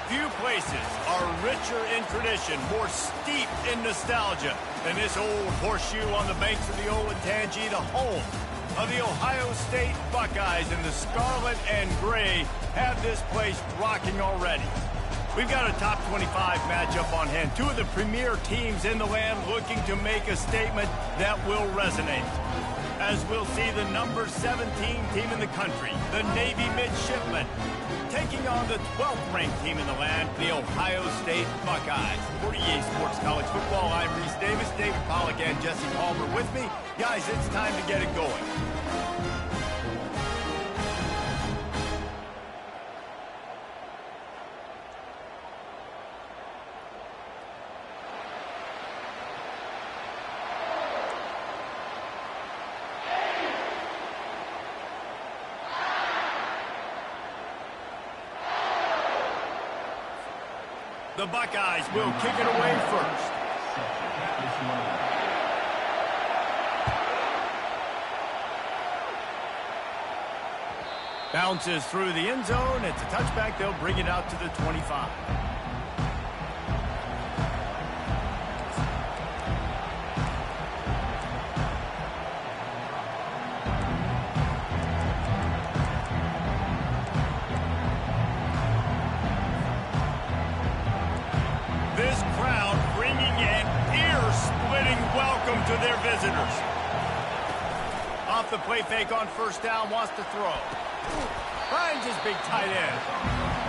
Few places are richer in tradition, more steeped in nostalgia than this old horseshoe on the banks of the Olentangy, the home of the Ohio State Buckeyes, and the scarlet and gray have this place rocking already. We've got a top 25 matchup on hand. Two of the premier teams in the land looking to make a statement that will resonate. As we'll see the number 17 team in the country, the Navy Midshipmen, taking on the 12th-ranked team in the land, the Ohio State Buckeyes. For EA Sports College Football, I'm Reese Davis, David Pollack, and Jesse Palmer with me. Guys, it's time to get it going. The Buckeyes will kick it away first. Bounces through the end zone. It's a touchback. They'll bring it out to the 25. To their visitors. Off the play fake on first down, wants to throw. Finds his big tight end.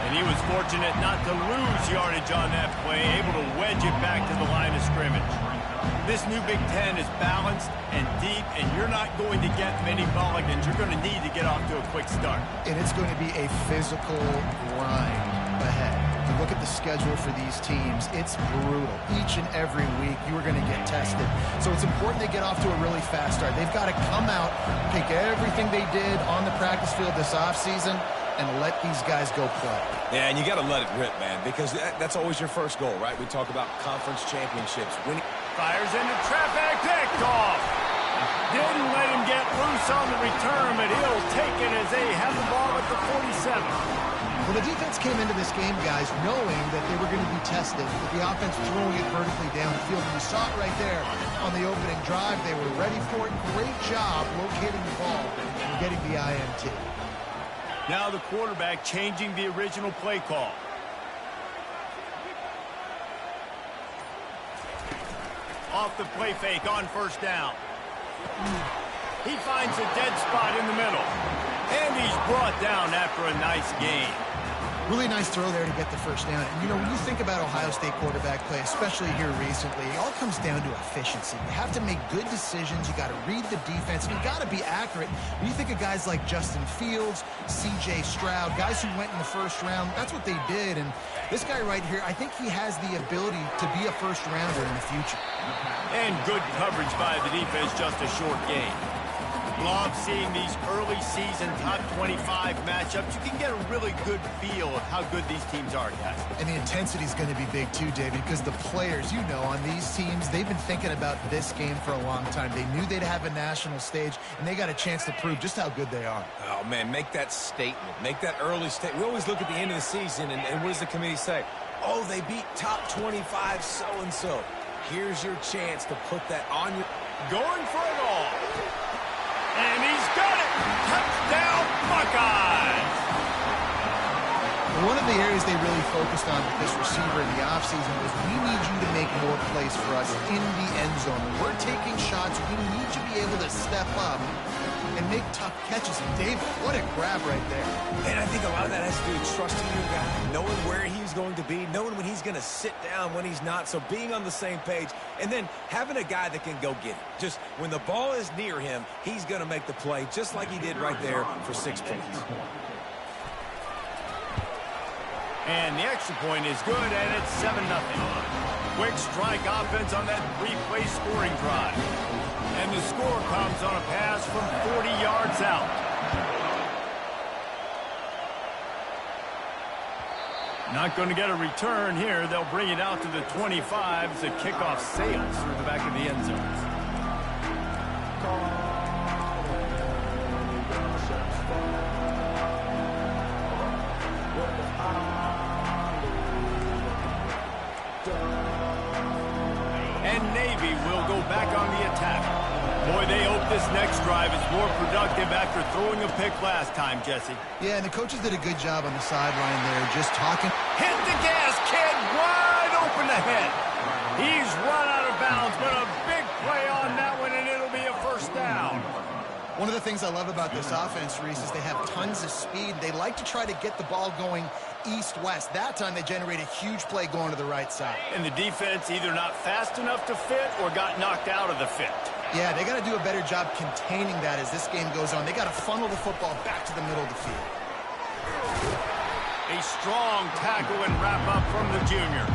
And he was fortunate not to lose yardage on that play, able to wedge it back to the line of scrimmage. This new Big Ten is balanced and deep, and you're not going to get many mulligans. You're going to need to get off to a quick start. And it's going to be a physical grind ahead. Look at the schedule for these teams. It's brutal. Each and every week, you are going to get tested. So it's important they get off to a really fast start. They've got to come out, take everything they did on the practice field this offseason, and let these guys go play. Yeah, and you got to let it rip, man, because that's always your first goal, right? We talk about conference championships. Winning. Fires into traffic, picked off. Didn't let him get loose on the return, but he'll take it as they have the ball at the 47. Well, the defense came into this game, guys, knowing that they were going to be tested, with the offense throwing it vertically down the field. And you saw it right there on the opening drive. They were ready for it. Great job locating the ball and getting the INT. Now the quarterback changing the original play call. Off the play fake on first down. He finds a dead spot in the middle. And he's brought down after a nice gain. Really nice throw there to get the first down. And, you know, when you think about Ohio State quarterback play, especially here recently, it all comes down to efficiency. You have to make good decisions. You got to read the defense. And you got to be accurate. When you think of guys like Justin Fields, C.J. Stroud, guys who went in the first round, that's what they did. And this guy right here, I think he has the ability to be a first-rounder in the future. And good coverage by the defense, just a short gain. Love seeing these early season top 25 matchups. You can get a really good feel of how good these teams are, guys. And the intensity is going to be big too, David, because the players, you know, on these teams, they've been thinking about this game for a long time. They knew they'd have a national stage, and they got a chance to prove just how good they are. Oh, man, make that statement. Make that early statement. We always look at the end of the season, and what does the committee say? Oh, they beat top 25 so-and-so. Here's your chance to put that on your... Going for it all. And he's got it. Touchdown, Buckeyes. One of the areas they really focused on with this receiver in the offseason was we need you to make more plays for us in the end zone. When we're taking shots, we need you to be able to step up and make tough catches. And David, what a grab right there. And I think a lot of that has to do with trusting your guy, knowing where he's going to be, knowing when he's going to sit down, when he's not, so being on the same page, and then having a guy that can go get it. Just when the ball is near him, he's going to make the play, just like he did right there for 6 points. And the extra point is good, and it's 7-0. Quick strike offense on that 3-play scoring drive. And the score comes on a pass from 40 yards out. Not going to get a return here. They'll bring it out to the 25 as the kickoff sails through the back of the end zone. And Navy will go back on the attack. Boy, they hope this next drive is more productive after throwing a pick last time, Jesse. Yeah, and the coaches did a good job on the sideline there, just talking. Hit the gas, kid, wide open ahead. He's run out of bounds, but a big play on that one, and it'll be a first down. One of the things I love about this offense, Reese, is they have tons of speed. They like to try to get the ball going east-west. That time they generate a huge play going to the right side. And the defense either not fast enough to fit or got knocked out of the fit. Yeah, they got to do a better job containing that as this game goes on. They got to funnel the football back to the middle of the field. A strong tackle and wrap-up from the junior.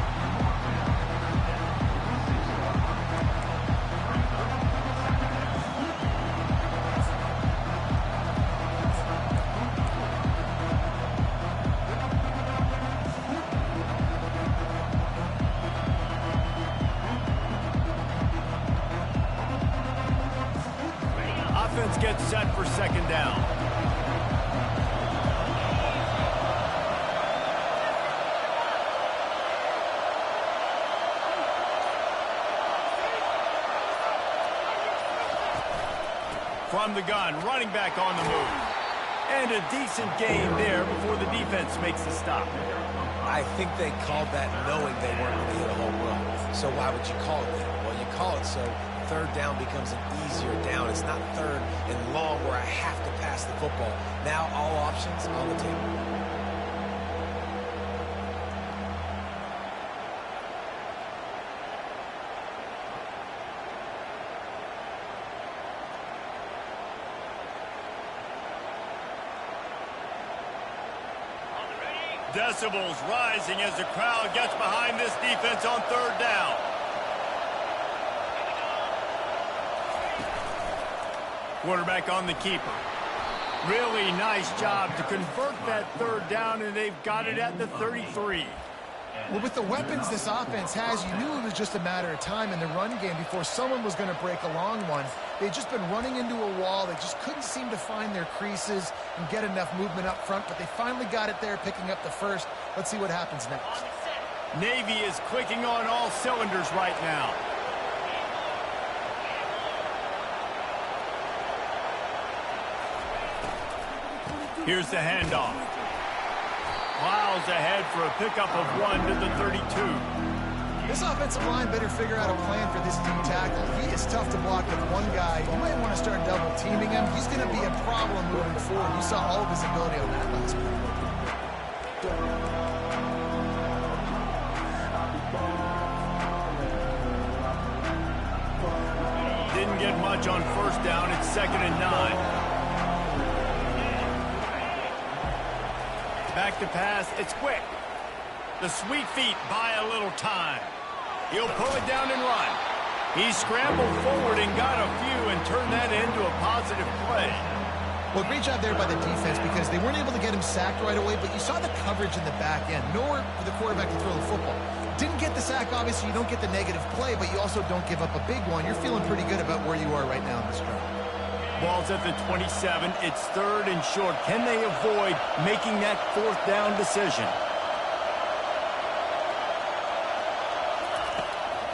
Offense gets set for second down. From the gun, running back on the move. And a decent gain there before the defense makes the stop. I think they called that knowing they weren't going to hit a home run. So why would you call it that? Well, you call it so third down becomes an easier down. It's not third and long where I have to pass the football. Now all options on the table. Decibels rising as the crowd gets behind this defense on third down. Quarterback on the keeper. Really nice job to convert that third down, and they've got it at the 33. Well, with the weapons this offense has, you knew it was just a matter of time in the run game before someone was going to break a long one. They'd just been running into a wall. They just couldn't seem to find their creases and get enough movement up front, but they finally got it there, picking up the first. Let's see what happens next. Navy is clicking on all cylinders right now. Here's the handoff. Miles ahead for a pickup of 1 to the 32. This offensive line better figure out a plan for this D tackle. He is tough to block with one guy. You might want to start double teaming him. He's going to be a problem moving forward. You saw all of his ability on that last play. Didn't get much on first down. It's 2nd and 9. Back to pass. It's quick. The sweet feet buy a little time. He'll pull it down and run. He scrambled forward and got a few and turned that into a positive play. Well, great job there by the defense because they weren't able to get him sacked right away, but you saw the coverage in the back end. Nowhere for the quarterback to throw the football. Didn't get the sack, obviously. You don't get the negative play, but you also don't give up a big one. You're feeling pretty good about where you are right now in this drive. Ball's at the 27. It's 3rd and short. Can they avoid making that 4th down decision?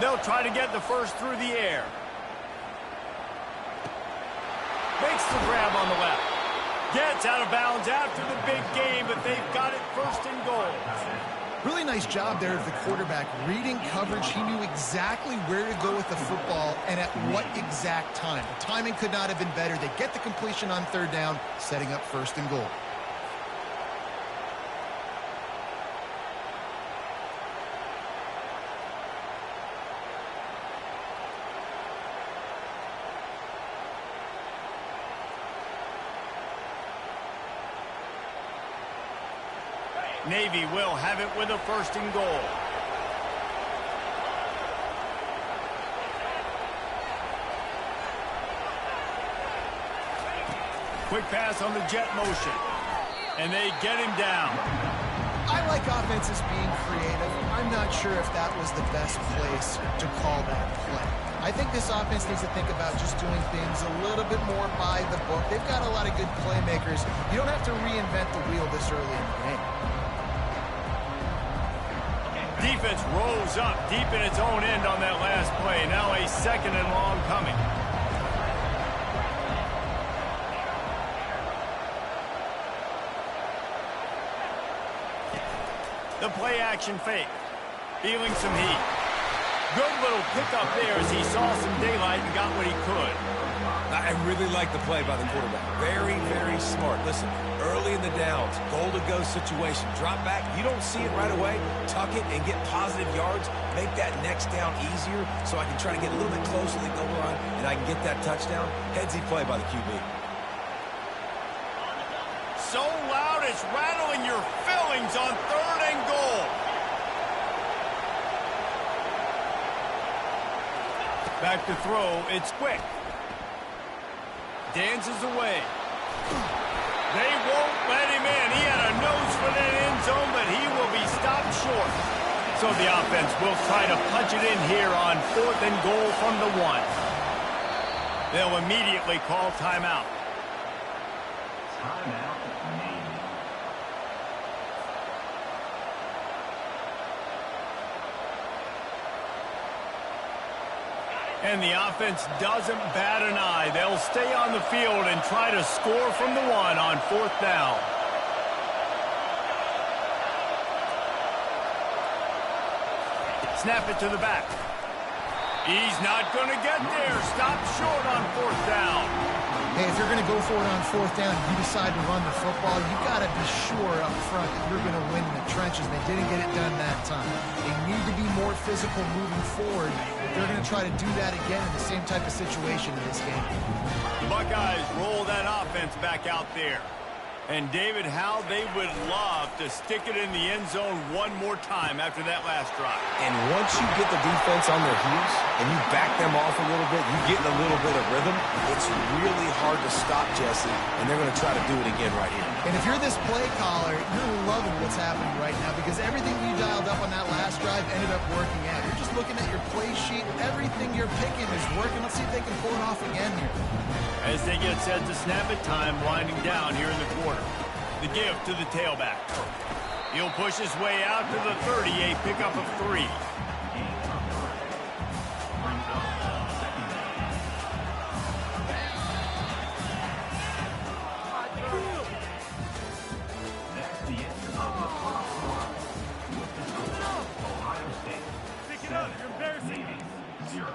They'll try to get the first through the air. Makes the grab on the left. Gets out of bounds after the big game, but they've got it 1st and goal. Really nice job there of the quarterback. Reading coverage, he knew exactly where to go with the football and at what exact time. The timing could not have been better. They get the completion on 3rd down, setting up 1st and goal. Navy will have it with a 1st and goal. Quick pass on the jet motion. And they get him down. I like offenses being creative. I'm not sure if that was the best place to call that play. I think this offense needs to think about just doing things a little bit more by the book. They've got a lot of good playmakers. You don't have to reinvent the wheel this early in the game. Defense rose up deep in its own end on that last play. Now a 2nd and long coming. The play action fake. Feeling some heat. Good little pickup there as he saw some daylight and got what he could. I really like the play by the quarterback. Very, very smart. Listen, early in the downs, goal-to-go situation. Drop back. You don't see it right away. Tuck it and get positive yards. Make that next down easier so I can try to get a little bit closer to the goal line and I can get that touchdown. Headsy play by the QB. So loud it's rattling your fillings on 3rd and goal. Back to throw. It's quick. Dances away. They won't let him in. He had a nose for that end zone, but he will be stopped short. So the offense will try to punch it in here on 4th and goal from the 1. They'll immediately call timeout. Timeout, Navy. And the offense doesn't bat an eye. They'll stay on the field and try to score from the 1 on 4th down. Snap it to the back. He's not going to get there. Stopped short on 4th down. Hey, if you're going to go for it on 4th down, you decide to run the football, you got to be sure up front that you're going to win in the trenches. They didn't get it done that time. They need to be more physical moving forward. They're going to try to do that again in the same type of situation in this game. Buckeyes roll that offense back out there. And, David, how they would love to stick it in the end zone one more time after that last drive. And once you get the defense on their heels and you back them off a little bit, you get in a little bit of rhythm, it's really hard to stop, Jesse, and they're going to try to do it again right here. And if you're this play caller, you're loving what's happening right now because everything you dialed up on that last drive ended up working out. You're just looking at your play sheet. Everything you're picking is working. Let's see if they can pull it off again here. As they get set to snap it, time winding down here in the quarter. The give to the tailback. He'll push his way out to the 30, a pickup of 3. That's the end of the first quarter. With the score, Ohio State. Pick it up, you're embarrassing. Navy 0.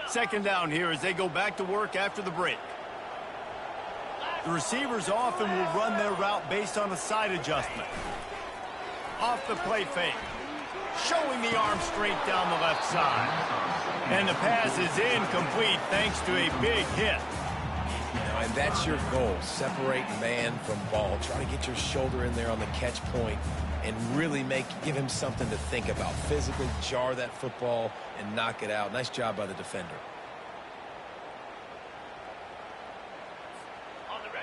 Second down here as they go back to work after the break. The receivers often will run their route based on a side adjustment. Off the play fake. Showing the arm strength down the left side. And the pass is incomplete thanks to a big hit. And that's your goal. Separate man from ball. Try to get your shoulder in there on the catch point and really give him something to think about. Physically jar that football and knock it out. Nice job by the defender.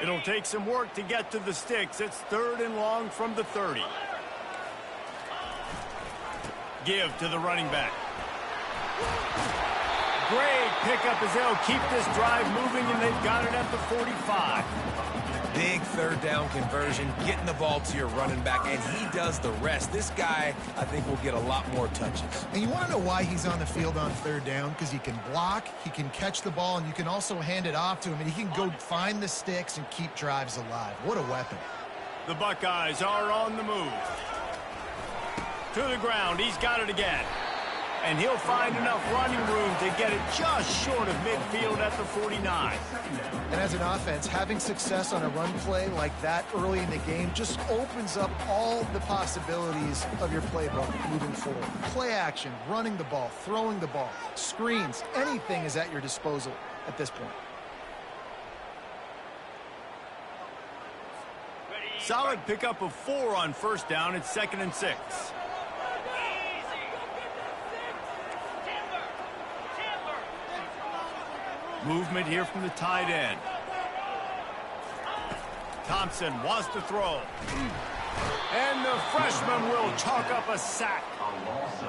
It'll take some work to get to the sticks. It's 3rd and long from the 30. Give to the running back. Great pickup as they'll keep this drive moving, and they've got it at the 45. Big 3rd down conversion, getting the ball to your running back, and he does the rest. This guy, I think, will get a lot more touches. And you want to know why he's on the field on 3rd down? Because he can block, he can catch the ball, and you can also hand it off to him, and he can go find the sticks and keep drives alive. What a weapon. The Buckeyes are on the move. To the ground, he's got it again. And he'll find enough running room to get it just short of midfield at the 49. And as an offense, having success on a run play like that early in the game just opens up all the possibilities of your playbook moving forward. Play action, running the ball, throwing the ball, screens, anything is at your disposal at this point. Solid pickup of 4 on 1st down. It's 2nd and 6. Movement here from the tight end. Thompson wants to throw. And the freshman will chalk up a sack.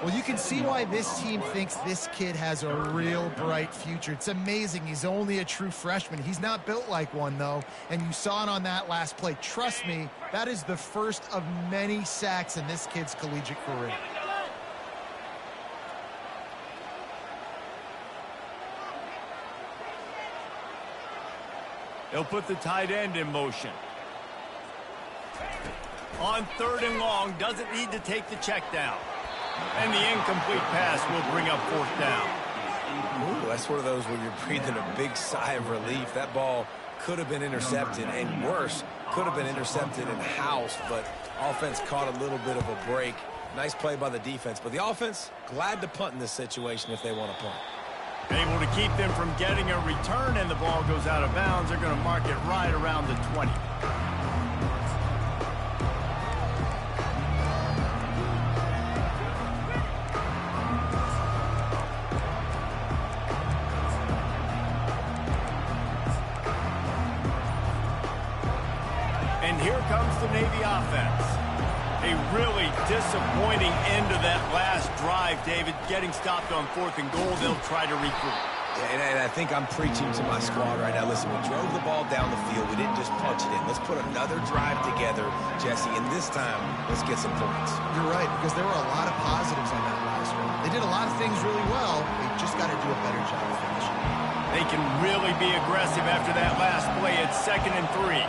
Well, you can see why this team thinks this kid has a real bright future. It's amazing. He's only a true freshman. He's not built like one, though. And you saw it on that last play. Trust me, that is the first of many sacks in this kid's collegiate career. They'll put the tight end in motion. On 3rd and long, doesn't need to take the check down. And the incomplete pass will bring up 4th down. Ooh, that's one of those where you're breathing a big sigh of relief. That ball could have been intercepted, and worse, could have been intercepted in house, but offense caught a little bit of a break. Nice play by the defense, but the offense, glad to punt in this situation if they want to punt. Able to keep them from getting a return, and the ball goes out of bounds. They're going to mark it right around the 20. And here comes the Navy offense. A really disappointing end to that last drive, David. Getting stopped on 4th and goal, they'll try to regroup. And I think I'm preaching to my squad right now. Listen, we drove the ball down the field. We didn't just punch it in. Let's put another drive together, Jesse, and this time, let's get some points. You're right, because there were a lot of positives on that last one. They did a lot of things really well. They just got to do a better job of finishing. They can really be aggressive after that last play. It's 2nd and 3.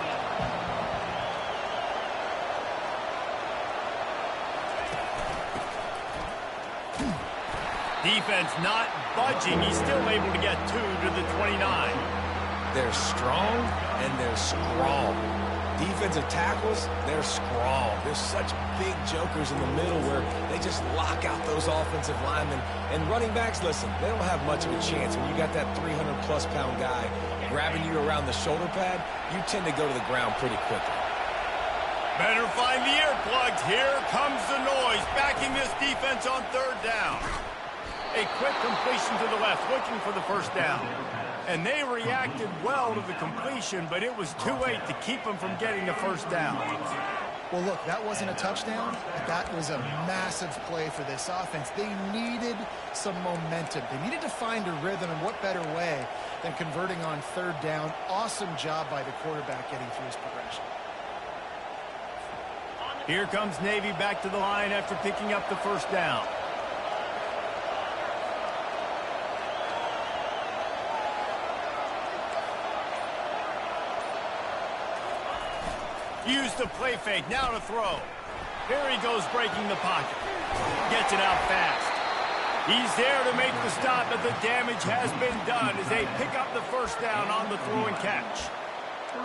Defense not budging. He's still able to get 2 to the 29. They're strong and they're strong. Defensive tackles, they're strong. There's such big jokers in the middle where they just lock out those offensive linemen. And running backs, listen, they don't have much of a chance. When you got that 300-plus pound guy grabbing you around the shoulder pad, you tend to go to the ground pretty quickly. Better find the earplugs. Here comes the noise, backing this defense on 3rd down. A quick completion to the left, looking for the 1st down. And they reacted well to the completion, but it was too late to keep them from getting the 1st down. Well, look, that wasn't a touchdown, but that was a massive play for this offense. They needed some momentum. They needed to find a rhythm, and what better way than converting on 3rd down. Awesome job by the quarterback getting through his progression. Here comes Navy back to the line after picking up the 1st down. Used the play fake, now to throw. Here he goes breaking the pocket. Gets it out fast. He's there to make the stop, but the damage has been done as they pick up the 1st down on the throw and catch.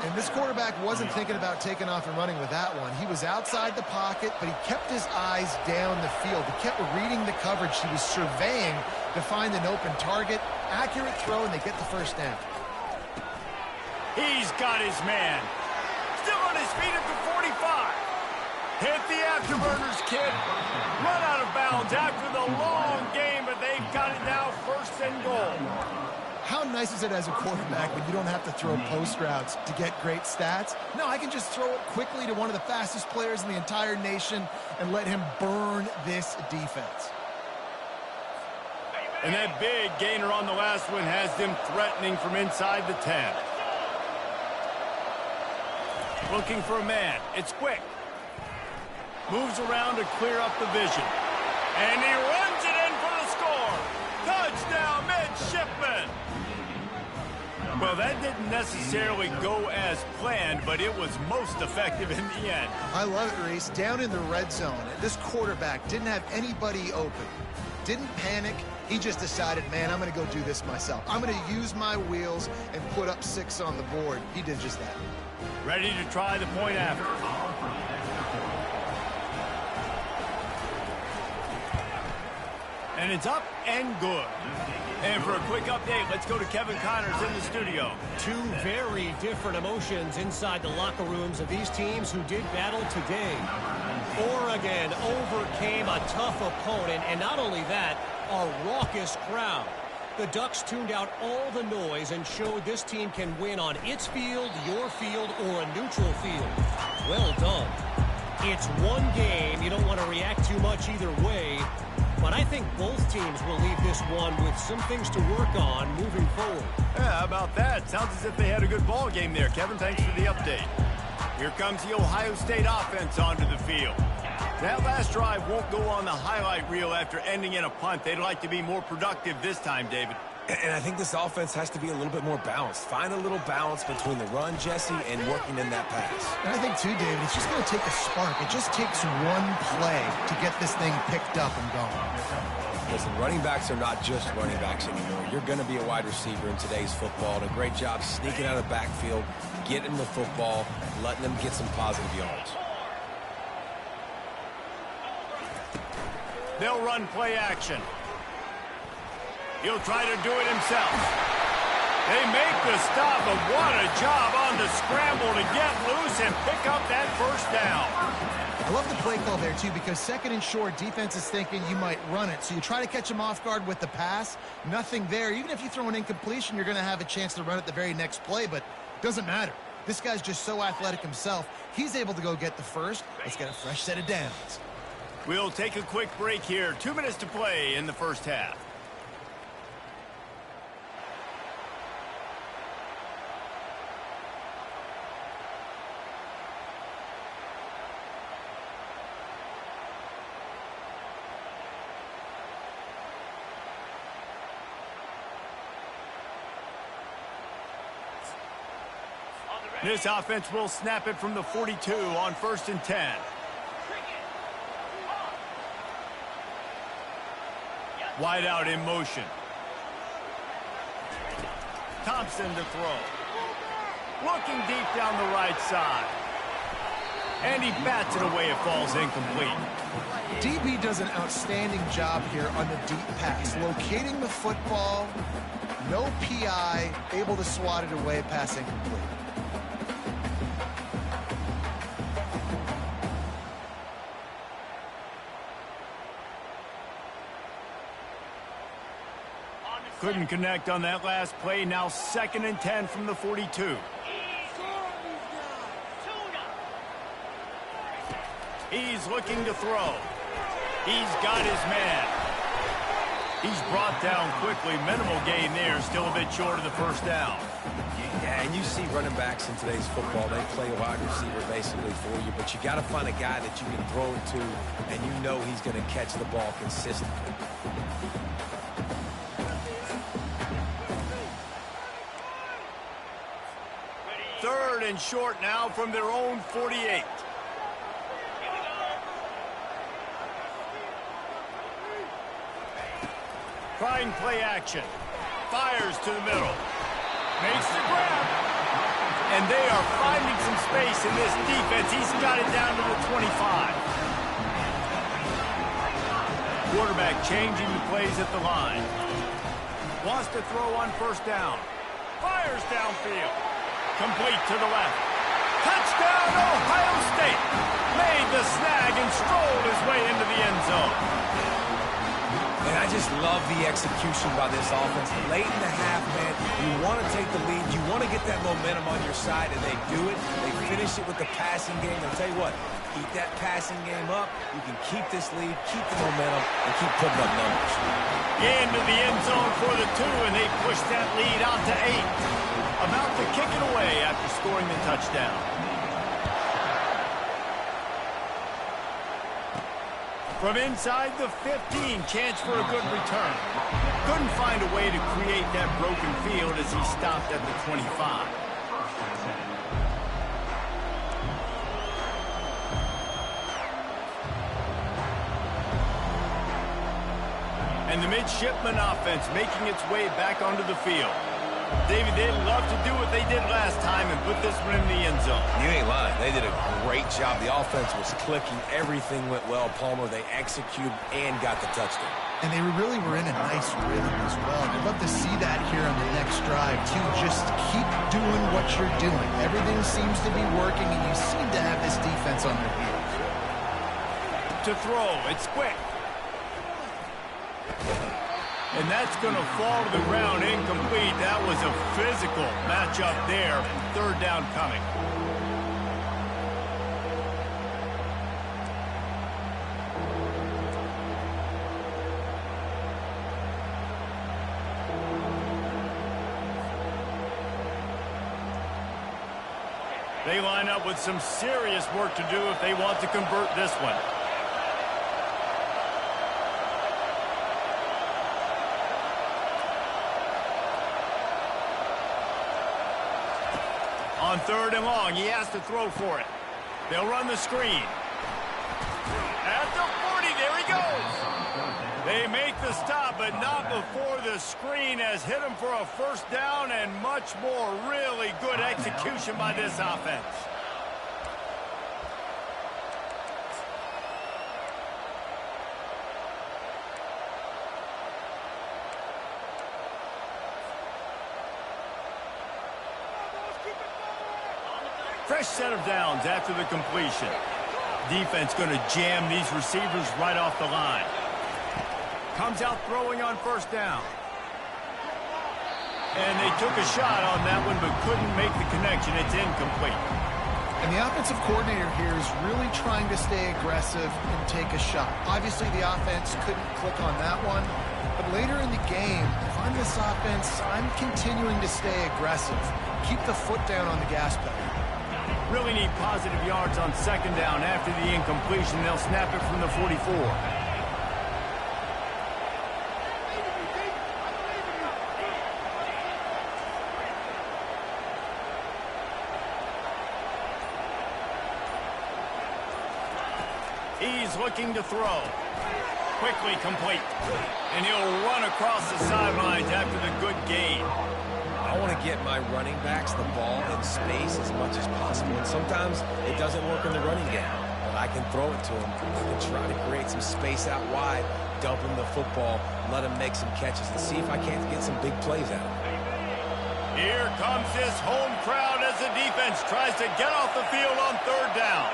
And this quarterback wasn't thinking about taking off and running with that one. He was outside the pocket, but he kept his eyes down the field. He kept reading the coverage. He was surveying to find an open target. Accurate throw, and they get the 1st down. He's got his man. Still on his feet at the 45. Hit the afterburners, kid. Run out of bounds after the long game, but they've got it now first and goal. How nice is it as a quarterback when you don't have to throw post routes to get great stats? No, I can just throw it quickly to one of the fastest players in the entire nation and let him burn this defense. And that big gainer on the last one has them threatening from inside the 10. Looking for a man. It's quick. Moves around to clear up the vision. And he runs it in for the score. Touchdown, midshipman. Well, that didn't necessarily go as planned, but it was most effective in the end. I love it, Reese. Down in the red zone, this quarterback didn't have anybody open. Didn't panic. He just decided, man, I'm going to go do this myself. I'm going to use my wheels and put up 6 on the board. He did just that. Ready to try the point after. And it's up and good. And for a quick update, let's go to Kevin Connors in the studio. Two very different emotions inside the locker rooms of these teams who did battle today. Oregon overcame a tough opponent, and not only that, a raucous crowd. The Ducks tuned out all the noise and showed this team can win on its field, your field, or a neutral field. Well done. It's one game. You don't want to react too much either way. But I think both teams will leave this one with some things to work on moving forward. Yeah, how about that? Sounds as if they had a good ball game there. Kevin, thanks for the update. Here comes the Ohio State offense onto the field. That last drive won't go on the highlight reel after ending in a punt. They'd like to be more productive this time, David. And I think this offense has to be a little bit more balanced. Find a little balance between the run, Jesse, and working in that pass. And I think, too, David, it's just going to take a spark. It just takes one play to get this thing picked up and going. Listen, running backs are not just running backs anymore. You're going to be a wide receiver in today's football. And a great job sneaking out of the backfield, getting the football, letting them get some positive yards. They'll run play action. He'll try to do it himself. They make the stop, but what a job on the scramble to get loose and pick up that first down. I love the play call there, too, because second and short, defense is thinking you might run it. So you try to catch him off guard with the pass. Nothing there. Even if you throw an incompletion, you're going to have a chance to run it the very next play, but it doesn't matter. This guy's just so athletic himself. He's able to go get the first. Let's get a fresh set of downs. We'll take a quick break here. 2 minutes to play in the first half. This offense will snap it from the 42 on 1st and 10. Wide out in motion. Thompson to throw. Looking deep down the right side. And he bats it away. It falls incomplete. DB does an outstanding job here on the deep pass. Locating the football, no PI, able to swat it away, pass incomplete. Couldn't connect on that last play. Now 2nd and 10 from the 42. He's looking to throw. He's got his man. He's brought down quickly. Minimal gain there. Still a bit short of the first down. Yeah, and you see running backs in today's football. They play a wide receiver basically for you, but you got to find a guy that you can throw it to, and you know he's going to catch the ball consistently. Third and short now from their own 48. Trying play action. Fires to the middle. Makes the grab. And they are finding some space in this defense. He's got it down to the 25. Quarterback changing the plays at the line. Wants to throw on 1st down. Fires downfield. complete to the left. Touchdown, Ohio State. Made the snag and strolled his way into the end zone. And I just love the execution by this offense. Late in the half, man, you want to take the lead. You want to get that momentum on your side, and they do it. They finish it with the passing game. I'll tell you what, keep that passing game up. You can keep this lead, keep the momentum, and keep putting up numbers. Into the end zone for the 2, and they push that lead out to 8. About to kick it away after scoring the touchdown. From inside the 15, chance for a good return. Couldn't find a way to create that broken field as he stopped at the 25. And the midshipman offense making its way back onto the field. David, they'd love to do what they did last time and put this one in the end zone. You ain't lying. They did a great job. The offense was clicking. Everything went well, Palmer. They executed and got the touchdown. And they really were in a nice rhythm as well. I'd love to see that here on the next drive, too. Just keep doing what you're doing. Everything seems to be working, and you seem to have this defense on their heels. To throw, it's quick. And that's going to fall to the ground incomplete. That was a physical matchup there. 3rd down coming. They line up with some serious work to do if they want to convert this one. On 3rd and long, he has to throw for it. They'll run the screen. At the 40, there he goes. They make the stop, but not before the screen has hit him for a 1st down and much more. Really good execution by this offense. Fresh set of downs after the completion. Defense going to jam these receivers right off the line. Comes out throwing on 1st down. And they took a shot on that one but couldn't make the connection. It's incomplete. And the offensive coordinator here is really trying to stay aggressive and take a shot. Obviously, the offense couldn't click on that one. But later in the game, if I'm this offense, I'm continuing to stay aggressive. Keep the foot down on the gas pedal. Really need positive yards on 2nd down after the incompletion. They'll snap it from the 44. He's looking to throw. Quickly complete. And he'll run across the sidelines after the good gain. I want to get my running backs the ball in space as much as possible. And sometimes it doesn't work in the running game. But I can throw it to him. I can try to create some space out wide, dump him the football, let him make some catches, and see if I can't get some big plays out of him. Here comes this home crowd as the defense tries to get off the field on 3rd down.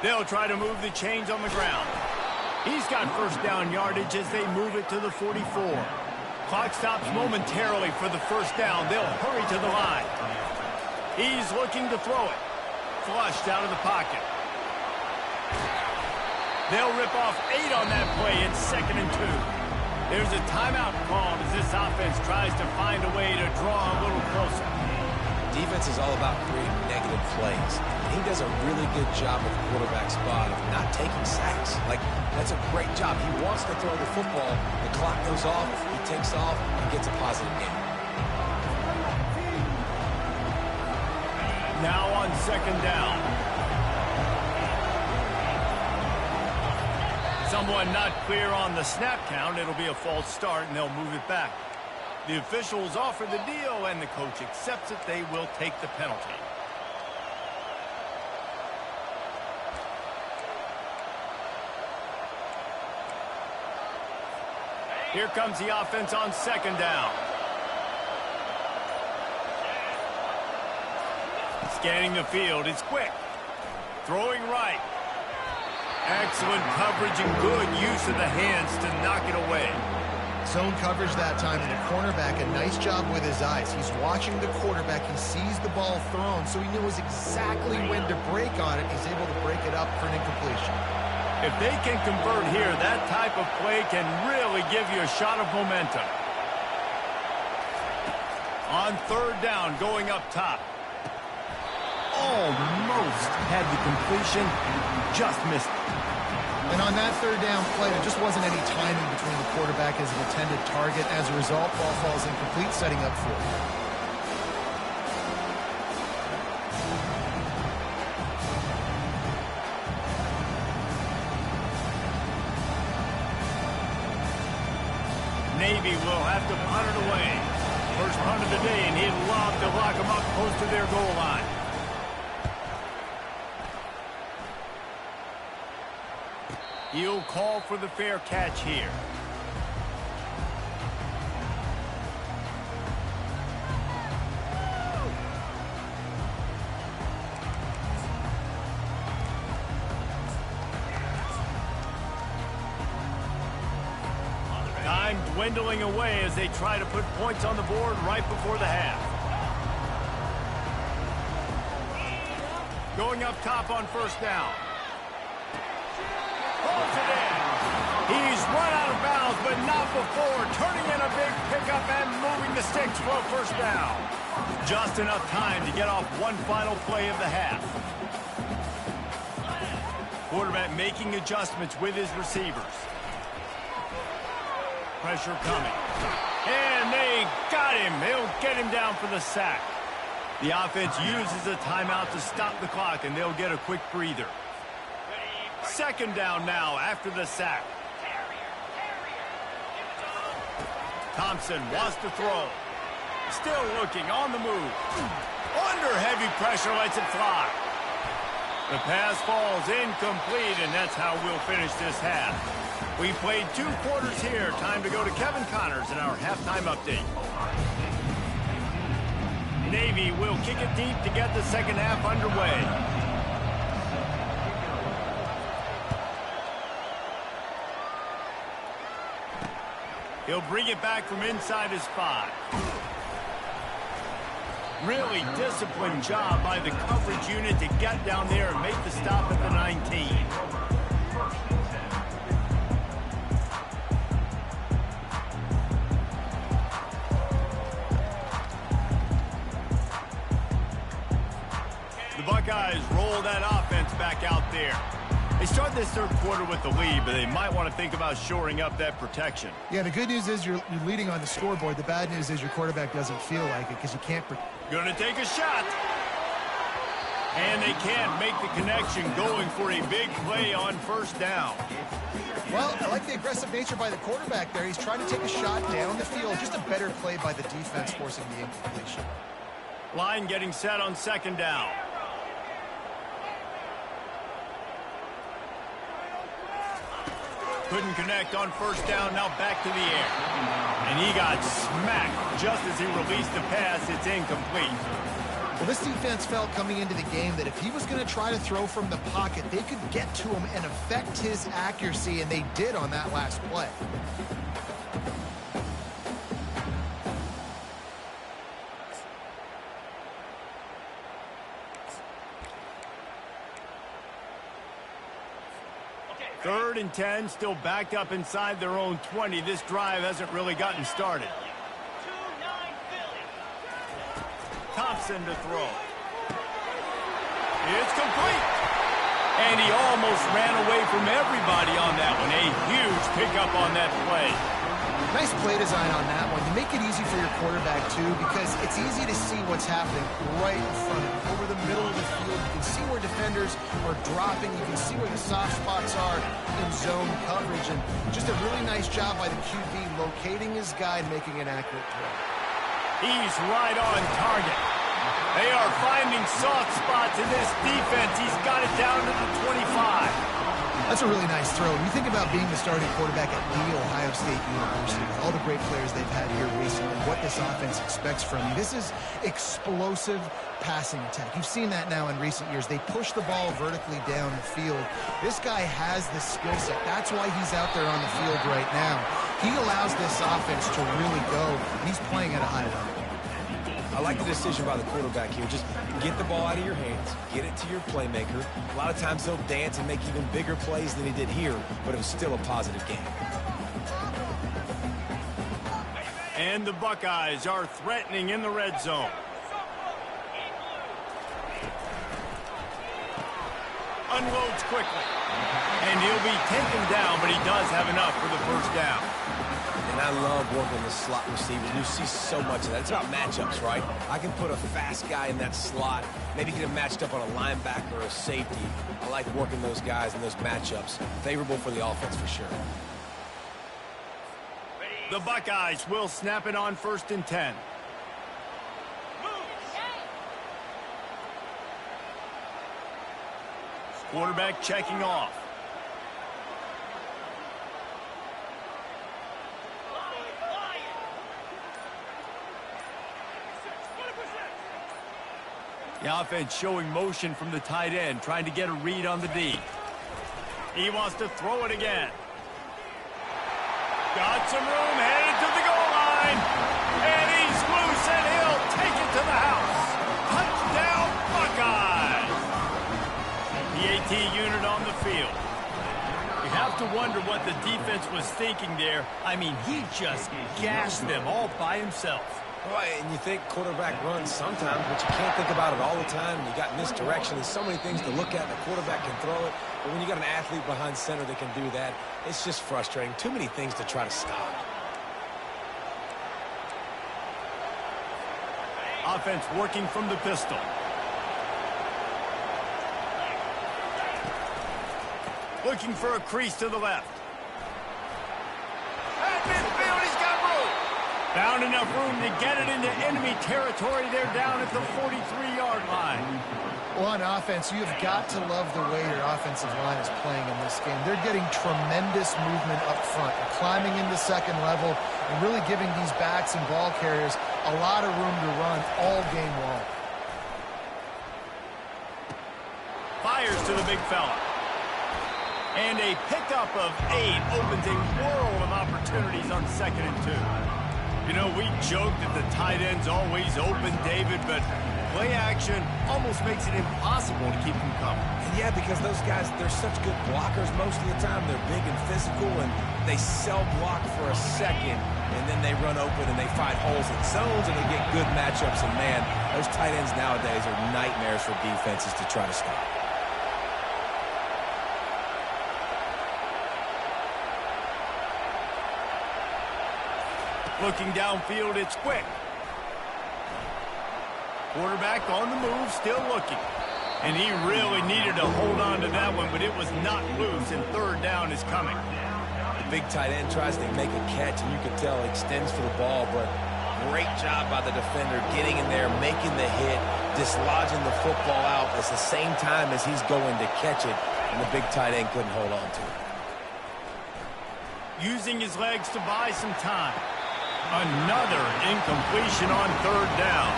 They'll try to move the chains on the ground. He's got 1st down yardage as they move it to the 44. Clock stops momentarily for the 1st down. They'll hurry to the line. He's looking to throw it. Flushed out of the pocket. They'll rip off 8 on that play. It's 2nd and 2. There's a timeout called as this offense tries to find a way to draw a little closer. Defense is all about creating negative plays. And he does a really good job at the quarterback spot of not taking sacks. Like, that's a great job. He wants to throw the football. The clock goes off. He takes off and gets a positive gain. Now on 2nd down. Someone not clear on the snap count. It'll be a false start, and they'll move it back. The officials offer the deal, and the coach accepts it. They will take the penalty. Here comes the offense on second down. Scanning the field. It's quick. Throwing right. Excellent coverage and good use of the hands to knock it away. Zone coverage that time, and the cornerback, a nice job with his eyes. He's watching the quarterback. He sees the ball thrown, so he knows exactly when to break on it. He's able to break it up for an incompletion. If they can convert here, that type of play can really give you a shot of momentum. On third down, going up top. Almost had the completion, just missed it. And on that third down play, there just wasn't any timing between the quarterback and his intended target. As a result, ball falls incomplete, setting up for it. Navy will have to punt it away. First punt of the day, and he'd love to lock them up close to their goal line. He'll call for the fair catch here. Time dwindling away as they try to put points on the board right before the half. Going up top on first down. Pulls it in. He's run out of bounds, but not before. Turning in a big pickup and moving the sticks for a first down. Just enough time to get off one final play of the half. Quarterback making adjustments with his receivers. Pressure coming. And they got him. They'll get him down for the sack. The offense uses a timeout to stop the clock, and they'll get a quick breather. Second down now after the sack. Thompson wants to throw. Still looking on the move. Under heavy pressure, lets it fly. The pass falls incomplete, and that's how we'll finish this half. We played 2 quarters here. Time to go to Kevin Connors in our halftime update. Navy will kick it deep to get the second half underway. He'll bring it back from inside his 5. Really disciplined job by the coverage unit to get down there and make the stop at the 19. The Buckeyes roll that offense back out there. They start this third quarter with the lead, but they might want to think about shoring up that protection. Yeah, the good news is you're leading on the scoreboard. The bad news is your quarterback doesn't feel like it because you can't. Gonna take a shot. And they can't make the connection, going for a big play on first down. Well, I like the aggressive nature by the quarterback there. He's trying to take a shot down the field. Just a better play by the defense forcing the incompletion. Line getting set on second down. Couldn't connect on first down, now back to the air. And he got smacked just as he released the pass. It's incomplete. Well, this defense felt coming into the game that if he was going to try to throw from the pocket, they could get to him and affect his accuracy, and they did on that last play. Third and 10, still backed up inside their own 20. This drive hasn't really gotten started. Thompson to throw. It's complete. And he almost ran away from everybody on that one. A huge pickup on that play. Nice play design on that one. You make it easy for your quarterback, too, because it's easy to see what's happening right in front of him. Over the middle of the field, you can see where defenders are dropping. You can see where the soft spots are in zone coverage. And just a really nice job by the QB locating his guy and making an accurate throw. He's right on target. They are finding soft spots in this defense. He's got it down to the 25. That's a really nice throw. When you think about being the starting quarterback at The Ohio State University, with all the great players they've had here recently, what this offense expects from you, this is explosive passing attack. You've seen that now in recent years. They push the ball vertically down the field. This guy has the skill set. That's why he's out there on the field right now. He allows this offense to really go, and he's playing at a high level. I like the decision by the quarterback here. Just get the ball out of your hands, get it to your playmaker. A lot of times he'll dance and make even bigger plays than he did here, but it was still a positive game. And the Buckeyes are threatening in the red zone. Unloads quickly. And he'll be taken down, but he does have enough for the first down. And I love working the slot receivers. You see so much of that. It's about matchups, right? I can put a fast guy in that slot, maybe get him matched up on a linebacker or a safety. I like working those guys in those matchups. Favorable for the offense for sure. The Buckeyes will snap it on 1st and 10. Quarterback checking off. The offense showing motion from the tight end, trying to get a read on the D. He wants to throw it again. Got some room, headed to the goal line. And he's loose, and he'll take it to the house. Touchdown, Buckeyes. The AT unit on the field. You have to wonder what the defense was thinking there. I mean, he just gashed them all by himself. Right, and you think quarterback runs sometimes, but you can't think about it all the time. You got misdirection. There's so many things to look at. The quarterback can throw it, but when you got an athlete behind center that can do that, it's just frustrating. Too many things to try to stop. Offense working from the pistol. Looking for a crease to the left. At midfield, he's got room. Found enough room to get it into enemy territory. They're down at the 43-yard line. Well, on offense, you've got to love the way your offensive line is playing in this game. They're getting tremendous movement up front. They're climbing into second level and really giving these backs and ball carriers a lot of room to run all game long. Fires to the big fella. And a pickup of 8 opens a world of opportunities on 2nd and 2. You know, we joke that the tight end's always open, David, but play action almost makes it impossible to keep them coming. And yeah, because those guys, they're such good blockers most of the time. They're big and physical, and they sell block for a second, and then they run open and they find holes in zones, and they get good matchups. And, man, those tight ends nowadays are nightmares for defenses to try to stop. Looking downfield, it's quick. Quarterback on the move, still looking. And he really needed to hold on to that one, but it was not loose, and 3rd down is coming. The big tight end tries to make a catch, and you can tell he extends for the ball, but great job by the defender getting in there, making the hit, dislodging the football out at the same time as he's going to catch it, and the big tight end couldn't hold on to it. Using his legs to buy some time. Another incompletion on 3rd down.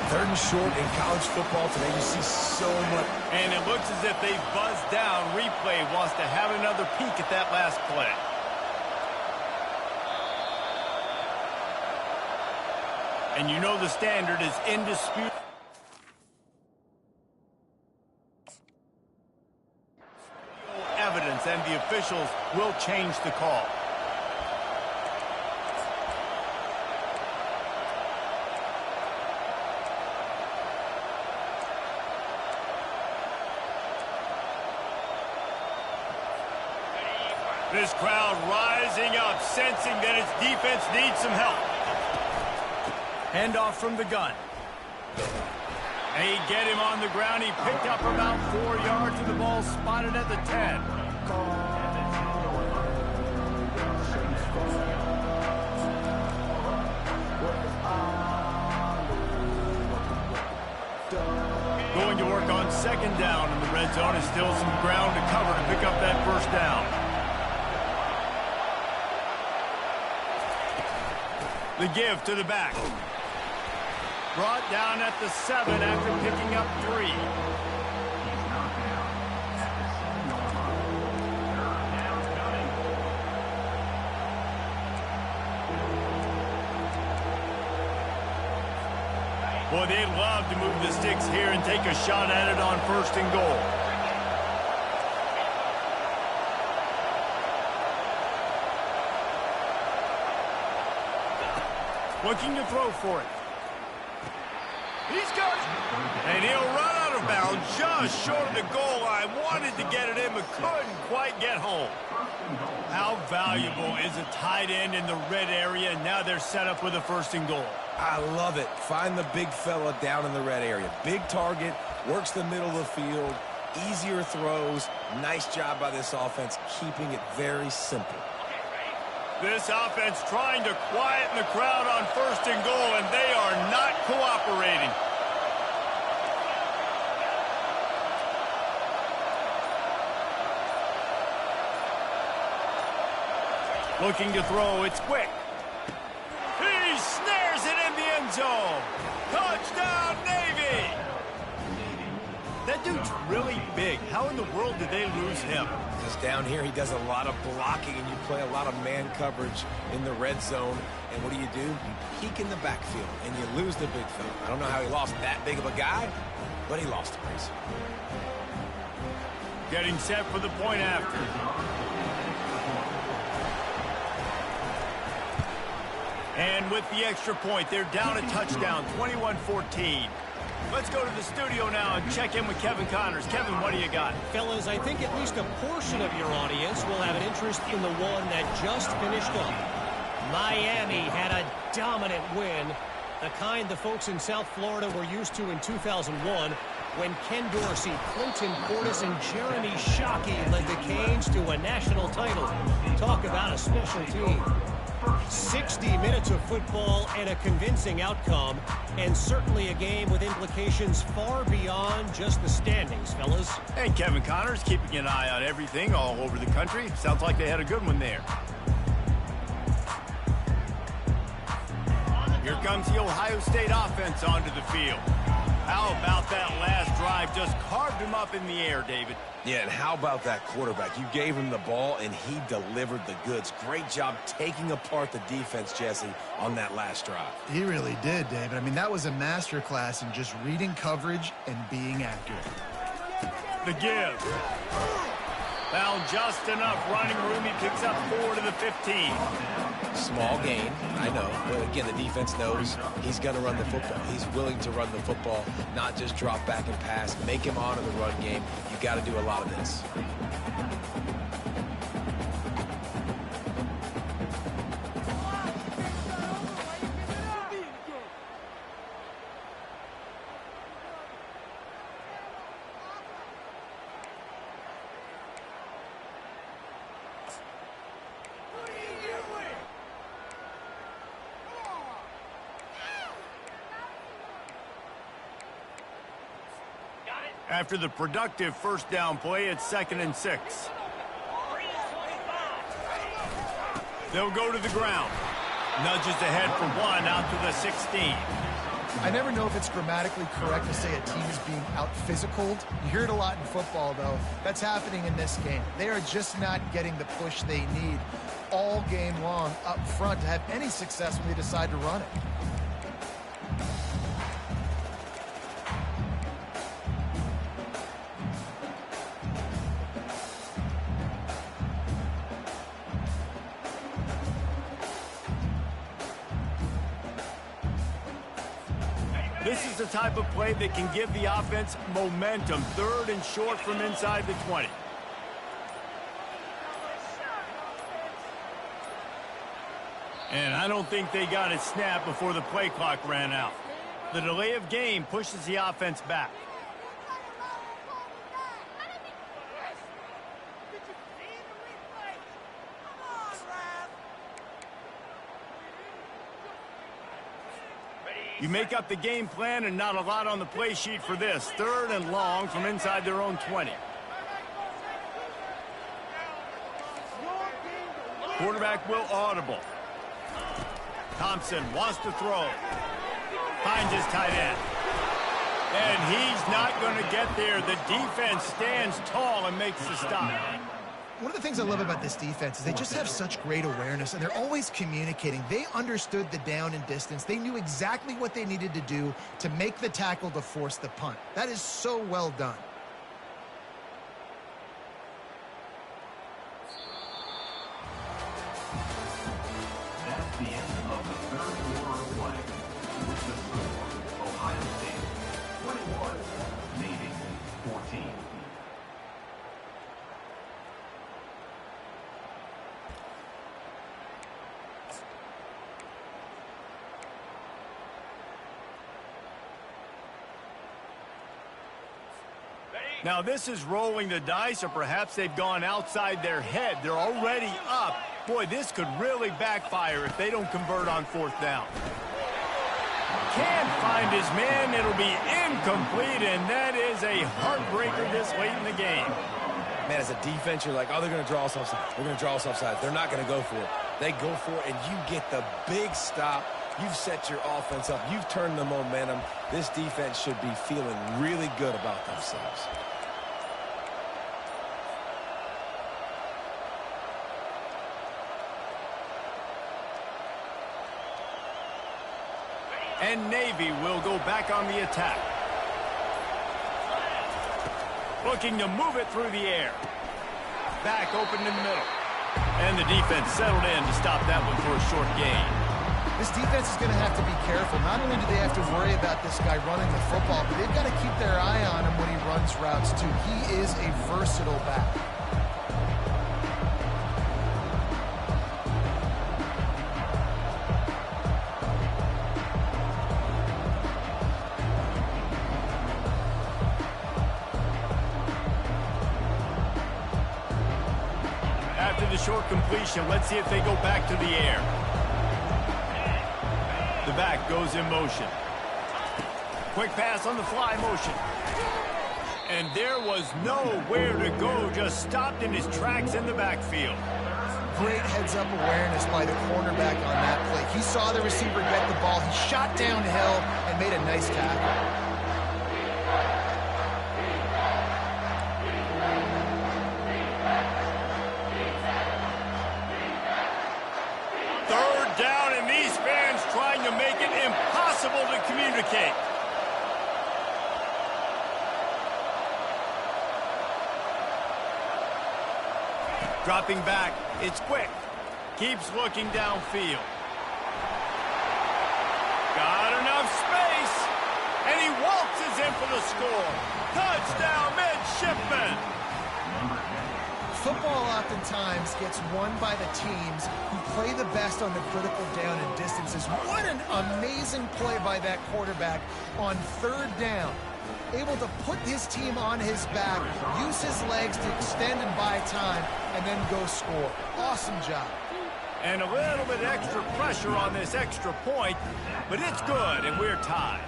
3rd and short in college football today. You see so much. And it looks as if they buzzed down. Replay wants to have another peek at that last play. And you know the standard is indisputable. Evidence, and the officials will change the call. This crowd rising up, sensing that its defense needs some help. Handoff from the gun. They get him on the ground. He picked up about 4 yards, and the ball spotted at the 10. Going to work on on second down in the red zone, and still some ground to cover to pick up that first down. The give to the back. Brought down at the 7 after picking up 3. He's knocked down at the 7-yard line. Third down coming. Boy, they'd love to move the sticks here and take a shot at it on 1st and goal. Looking to throw for it. He's got it. And he'll run out of bounds just short of the goal line. Wanted to get it in, but couldn't quite get home. How valuable is a tight end in the red area? Now they're set up with a 1st and goal. I love it. Find the big fella down in the red area. Big target, works the middle of the field, easier throws. Nice job by this offense, keeping it very simple. This offense trying to quieten the crowd on 1st and goal, and they are not cooperating. Looking to throw, it's quick. He snares it in the end zone. Touchdown, Navy! That dude's really big. How in the world did they lose him? Because down here he does a lot of blocking, and you play a lot of man coverage in the red zone. And what do? You peek in the backfield, and you lose the big fella. I don't know how he lost that big of a guy, but he lost the race. Getting set for the point after. And with the extra point, they're down a touchdown, 21-14. Let's go to the studio now and check in with Kevin Connors. Kevin, what do you got? Fellas, I think at least a portion of your audience will have an interest in the one that just finished up. Miami had a dominant win, the kind the folks in South Florida were used to in 2001 when Ken Dorsey, Clinton Portis, and Jeremy Shockey led the Canes to a national title. Talk about a special team. 60 minutes of football and a convincing outcome, and certainly a game with implications far beyond just the standings, fellas. Hey, Kevin Connors, keeping an eye on everything all over the country. Sounds like they had a good one there. Here comes the Ohio State offense onto the field. How about that last drive? Just carved him up in the air, David. Yeah, and how about that quarterback? You gave him the ball, and he delivered the goods. Great job taking apart the defense, Jesse, on that last drive. He really did, David. I mean, that was a masterclass in just reading coverage and being accurate. The give. Found just enough running room. He picks up 4 to the 15. Small gain, I know. But again, the defense knows he's going to run the football. He's willing to run the football, not just drop back and pass. Make him honor the run game. You got to do a lot of this. After the productive first down play, it's 2nd and 6. They'll go to the ground. Nudges ahead for 1 out to the 16. I never know if it's grammatically correct to say a team is being out-physicaled. You hear it a lot in football, though. That's happening in this game. They are just not getting the push they need all game long up front to have any success when they decide to run it. This is the type of play that can give the offense momentum. 3rd and short from inside the 20. And I don't think they got it snapped before the play clock ran out. The delay of game pushes the offense back. You make up the game plan and not a lot on the play sheet for this. 3rd and long from inside their own 20. Quarterback will audible. Thompson wants to throw. Finds his tight end. And he's not going to get there. The defense stands tall and makes the stop. One of the things I love about this defense is they just have such great awareness, and they're always communicating. They understood the down and distance. They knew exactly what they needed to do to make the tackle to force the punt. That is so well done. That's the end of the 3rd quarter of play. With the score, Ohio State 21, Navy 14. Now this is rolling the dice, or perhaps they've gone outside their head. They're already up. Boy, this could really backfire if they don't convert on 4th down. Can't find his man. It'll be incomplete, and that is a heartbreaker this late in the game. Man, as a defense, you're like, oh, they're going to draw us offside. They're going to draw us offside. They're not going to go for it. They go for it, and you get the big stop. You've set your offense up. You've turned the momentum. This defense should be feeling really good about themselves. And Navy will go back on the attack. Looking to move it through the air. Back open in the middle. And the defense settled in to stop that one for a short gain. This defense is going to have to be careful. Not only do they have to worry about this guy running the football, but they've got to keep their eye on him when he runs routes too. He is a versatile back. After the short completion, let's see if they go back to the air. The back goes in motion. Quick pass on the fly motion. And there was nowhere to go, just stopped in his tracks in the backfield. Great heads-up awareness by the cornerback on that play. He saw the receiver get the ball. He shot downhill and made a nice tackle. Down, and these fans trying to make it impossible to communicate. Dropping back, it's quick. Keeps looking downfield. Got enough space, and he waltzes in for the score. Touchdown, midshipman. Football oftentimes gets won by the teams who play the best on the critical down and distances. What an amazing play by that quarterback on 3rd down. Able to put his team on his back, use his legs to extend and buy time, and then go score. Awesome job. And a little bit extra pressure on this extra point, but it's good, and we're tied.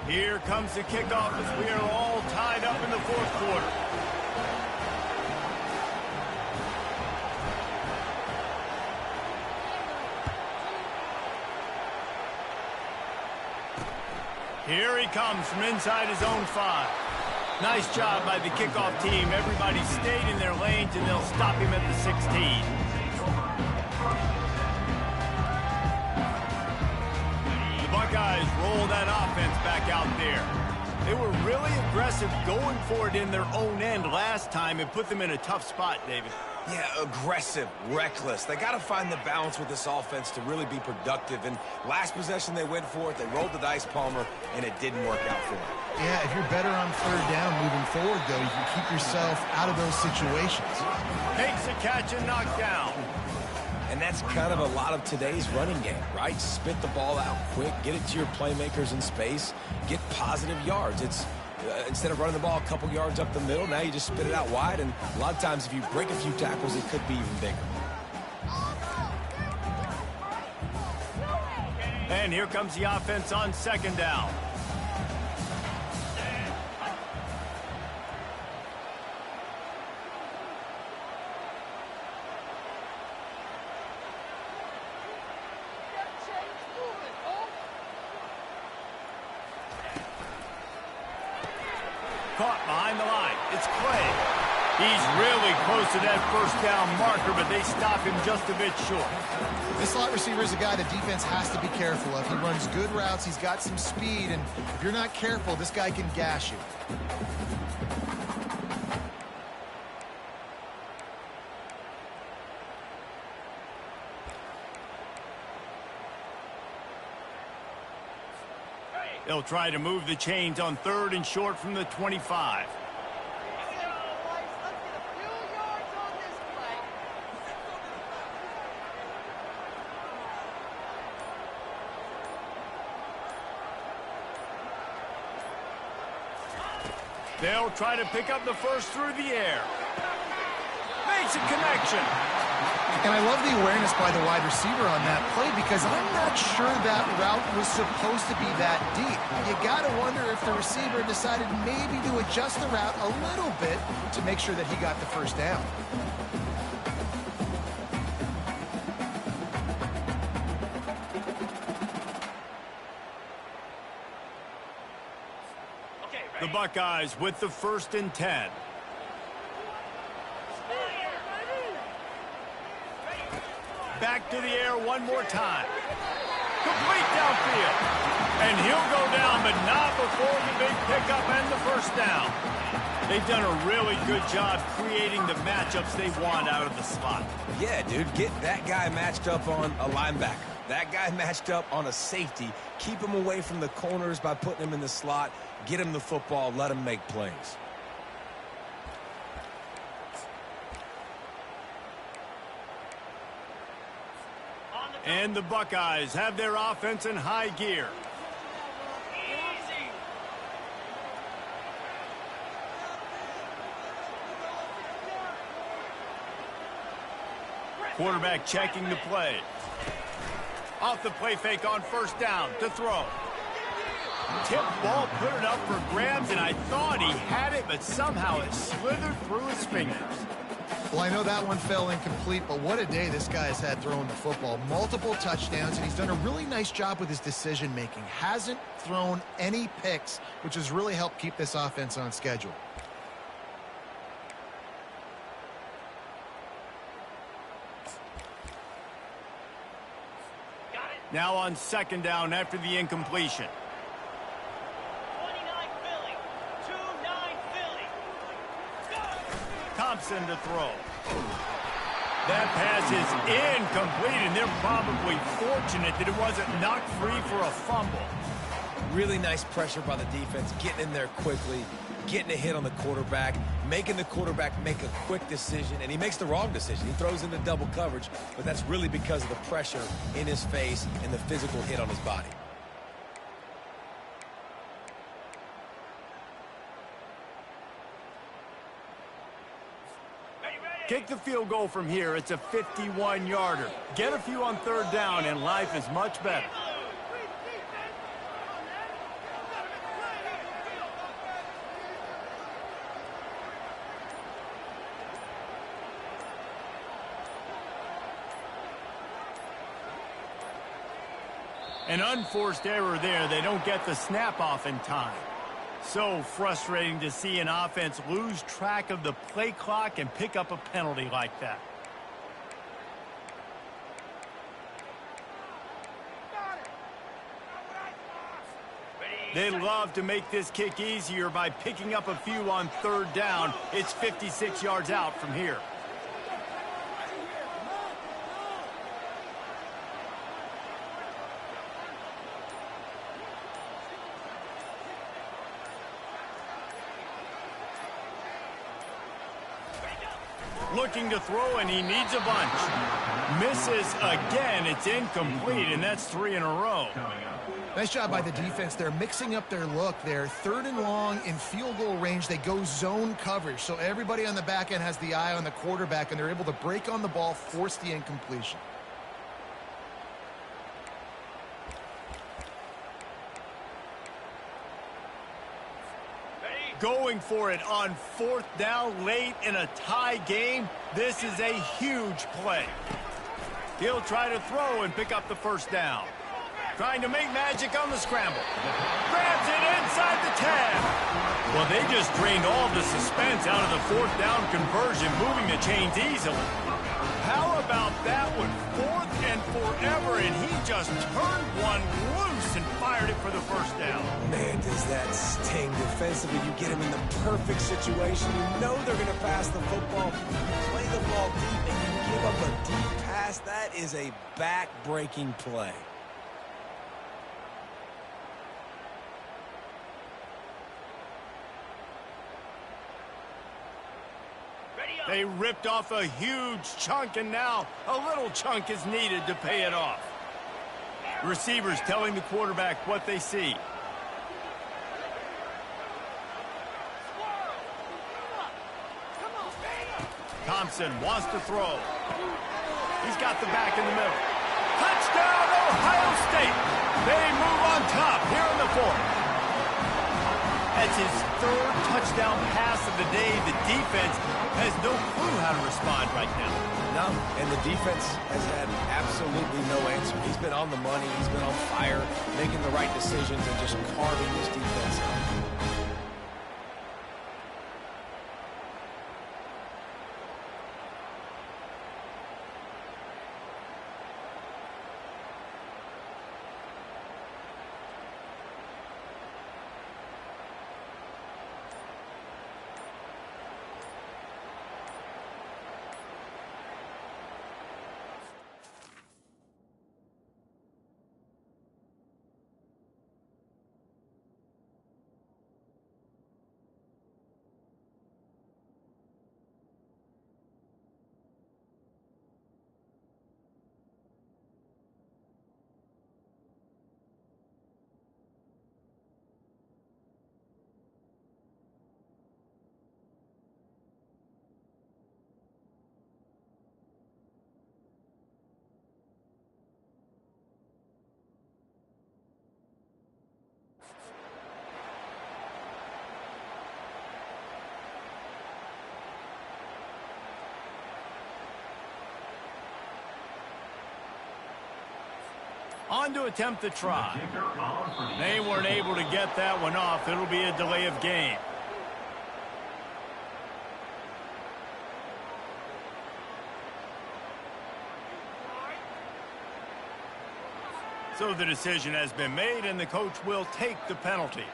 Here comes the kickoff as we are all tied up in the 4th quarter. Here he comes from inside his own 5. Nice job by the kickoff team. Everybody stayed in their lanes, and they'll stop him at the 16. Buckeyes roll that offense back out there. They were really aggressive going for it in their own end last time and put them in a tough spot, David. Yeah, aggressive, reckless. They got to find the balance with this offense to really be productive. And last possession they went for it. They rolled the dice, Palmer, and it didn't work out for them. Yeah, if you're better on 3rd down moving forward, though, you can keep yourself out of those situations. Makes a catch and knocked down. And that's kind of a lot of today's running game, right? Spit the ball out quick, get it to your playmakers in space, get positive yards. It's instead of running the ball a couple yards up the middle, now you just spit it out wide, and a lot of times if you break a few tackles, it could be even bigger. And here comes the offense on second down. Caught behind the line. It's Clay. He's really close to that first down marker, but they stop him just a bit short. This slot receiver is a guy the defense has to be careful of. He runs good routes. He's got some speed, and if you're not careful, this guy can gash you. They'll try to move the chains on third and short from the 25. They'll try to pick up the first through the air. Makes a connection. And I love the awareness by the wide receiver on that play because I'm not sure that route was supposed to be that deep. You got to wonder if the receiver decided maybe to adjust the route a little bit to make sure that he got the first down. The Buckeyes with the 1st and 10. Back to the air one more time. Complete downfield. And he'll go down, but not before the big pickup and the first down. They've done a really good job creating the matchups they want out of the slot. Yeah, dude, get that guy matched up on a linebacker. That guy matched up on a safety. Keep him away from the corners by putting him in the slot. Get him the football. Let him make plays. And the Buckeyes have their offense in high gear. Quarterback checking the play. Off the play fake on first down to throw. Tip ball, put it up for grabs, and I thought he had it, but somehow it slithered through his fingers. Well, I know that one fell incomplete, but what a day this guy has had throwing the football. Multiple touchdowns, and he's done a really nice job with his decision-making. Hasn't thrown any picks, which has really helped keep this offense on schedule. Now on second down after the incompletion. 29 Philly. 2-9 Philly. Thompson to throw. That pass is incomplete, and they're probably fortunate that it wasn't knocked free for a fumble. Really nice pressure by the defense, getting in there quickly, getting a hit on the quarterback, making the quarterback make a quick decision, and he makes the wrong decision. He throws into double coverage, but that's really because of the pressure in his face and the physical hit on his body. Kick the field goal from here. It's a 51-yarder. Get a few on third down, and life is much better. An unforced error there. They don't get the snap off in time. So frustrating to see an offense lose track of the play clock and pick up a penalty like that. They'd love to make this kick easier by picking up a few on third down. It's 56 yards out from here. looking to throw, and he needs a bunch. Misses again. It's incomplete, and that's 3 in a row. Nice job by the defense. They're mixing up their look. They're 3rd and long in field goal range. They go zone coverage, so everybody on the back end has the eye on the quarterback, and they're able to break on the ball, force the incompletion. Going for it on 4th down late in a tie game. This is a huge play. He'll try to throw and pick up the 1st down. Trying to make magic on the scramble. Grabs it inside the 10. Well, they just drained all the suspense out of the 4th down conversion, moving the chains easily. How about that one? 4th and forever, and he just turned one loose and fired it for the 1st down. Man, does that sting defensively. You get him in the perfect situation. You know they're going to pass the football. You play the ball deep, and you give up a deep pass. That is a back-breaking play. They ripped off a huge chunk, and now a little chunk is needed to pay it off. Receivers telling the quarterback what they see. Thompson wants to throw. He's got the back in the middle. Touchdown, Ohio State! They move on top here in the 4th. That's his 3rd touchdown pass of the day. The defense has no clue how to respond right now. No, and the defense has had absolutely no answer. He's been on the money. He's been on fire, making the right decisions and just carving this defense up. On to attempt the try. They weren't able to get that one off. It'll be a delay of game. So the decision has been made, and the coach will take the penalty.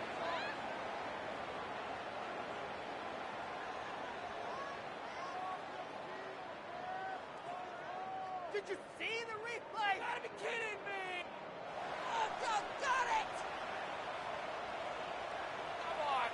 Did you see the replay? You gotta be kidding me! Oh, God, got it! Come on!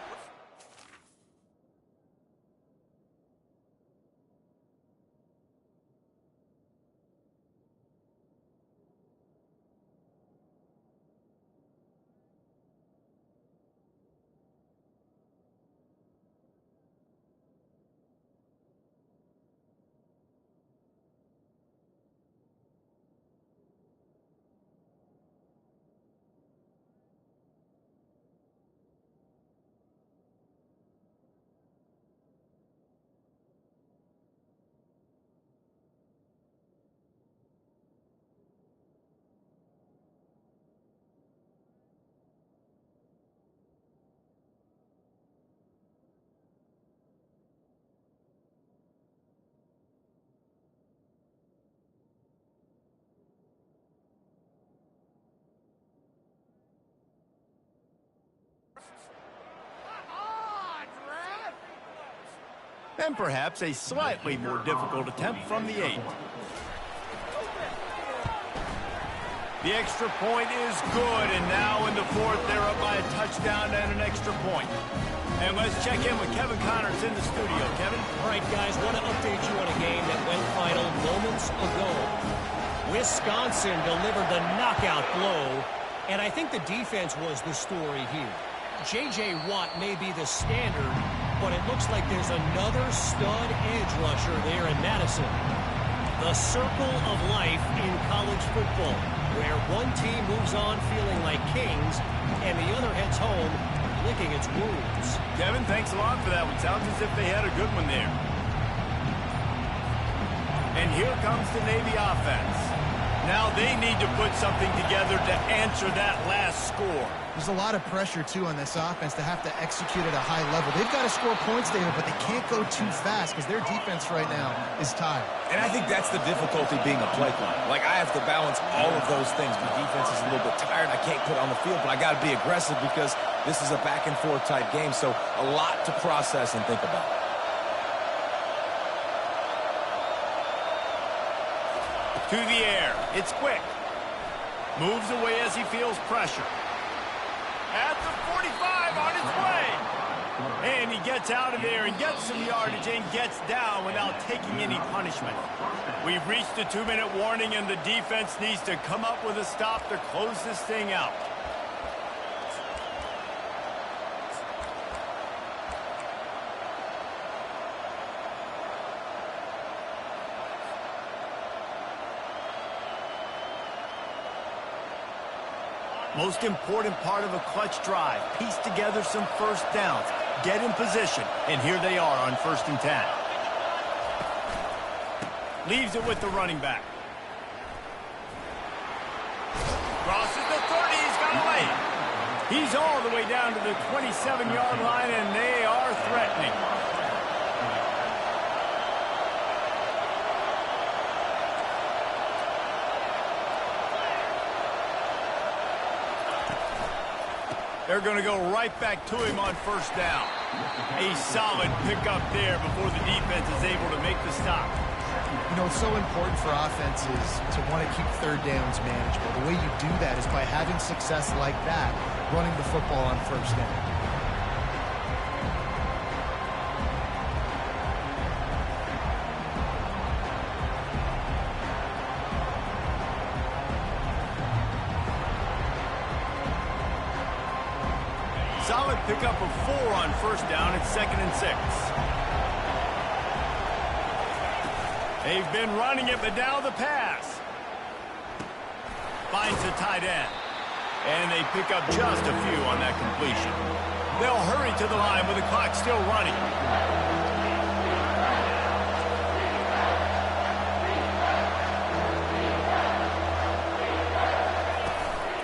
And perhaps a slightly more difficult attempt from the 8. The extra point is good, and now in the 4th, they're up by a touchdown and an extra point. And let's check in with Kevin Connors in the studio. Kevin? All right, guys, want to update you on a game that went final moments ago. Wisconsin delivered the knockout blow, and I think the defense was the story here. J.J. Watt may be the standard, but it looks like there's another stud edge rusher there in Madison. The circle of life in college football, where one team moves on feeling like kings, and the other heads home licking its wounds. Kevin, thanks a lot for that one. Sounds as if they had a good one there. And here comes the Navy offense. Now they need to put something together to answer that last score. There's a lot of pressure, too, on this offense to have to execute at a high level. They've got to score points, David, but they can't go too fast because their defense right now is tired. And I think that's the difficulty being a play caller. Like, I have to balance all of those things. My defense is a little bit tired. I can't put it on the field, but I got to be aggressive because this is a back-and-forth type game, so a lot to process and think about. To the air. It's quick. Moves away as he feels pressure. At the 45 on his way. And he gets out of there and gets some yardage and gets down without taking any punishment. We've reached the 2-minute warning, and the defense needs to come up with a stop to close this thing out. Most important part of a clutch drive. Piece together some first downs. Get in position. And here they are on 1st and 10. Leaves it with the running back. Crosses the 30. He's got away. He's all the way down to the 27-yard line, and they are threatening. They're going to go right back to him on 1st down. A solid pickup there before the defense is able to make the stop. You know, it's so important for offenses to want to keep 3rd downs manageable. The way you do that is by having success like that, running the football on 1st down. Solid pickup of 4 on 1st down. It's 2nd and 6. They've been running it, but now the pass. Finds a tight end. And they pick up just a few on that completion. They'll hurry to the line with the clock still running.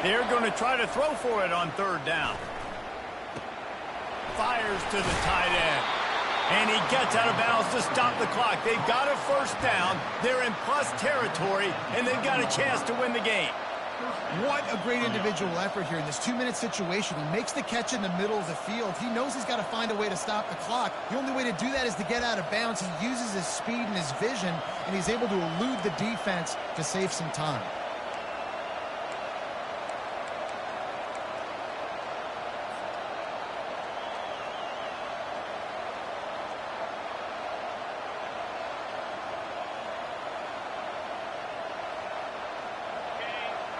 They're going to try to throw for it on 3rd down. Fires to the tight end. And he gets out of bounds to stop the clock. They've got a 1st down. They're in plus territory, and they've got a chance to win the game. What a great individual effort here in this 2-minute situation. He makes the catch in the middle of the field. He knows he's got to find a way to stop the clock. The only way to do that is to get out of bounds. He uses his speed and his vision, and he's able to elude the defense to save some time.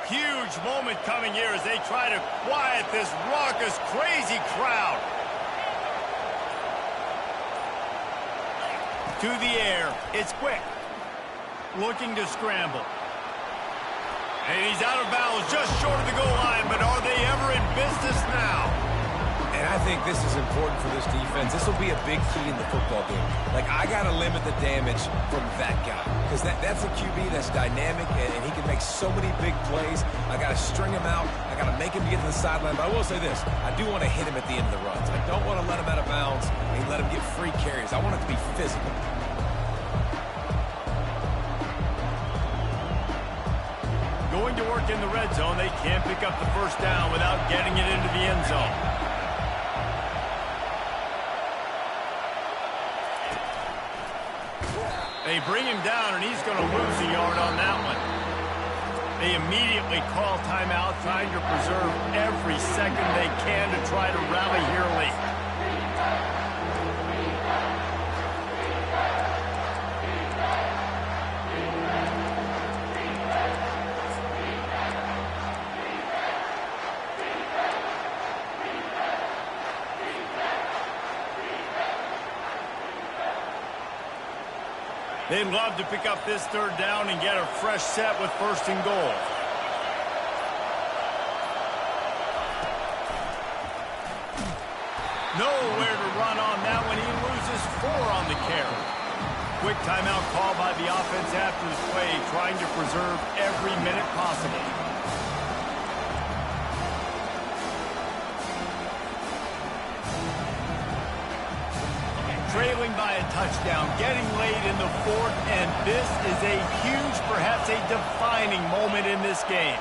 Huge moment coming here as they try to quiet this raucous, crazy crowd. To the air. It's quick. Looking to scramble. And he's out of bounds just short of the goal line, but are they ever in business now? And I think this is important for this defense. This will be a big key in the football game. Like, I got to limit the damage from that guy. Because that's a QB that's dynamic, and he can make so many big plays. I got to string him out. I got to make him get to the sideline. But I will say this. I do want to hit him at the end of the runs. I don't want to let him out of bounds and let him get free carries. I want it to be physical. Going to work in the red zone. They can't pick up the 1st down without getting it into the end zone. They bring him down, and he's going to lose a yard on that one. They immediately call timeout, trying to preserve every second they can to try to rally here late. They'd love to pick up this third down and get a fresh set with first and goal. Nowhere to run on that one. He loses 4 on the carry. Quick timeout call by the offense after the play, trying to preserve every minute possible. Trailing by a touchdown, getting late in the 4th, and this is a huge, perhaps a defining moment in this game.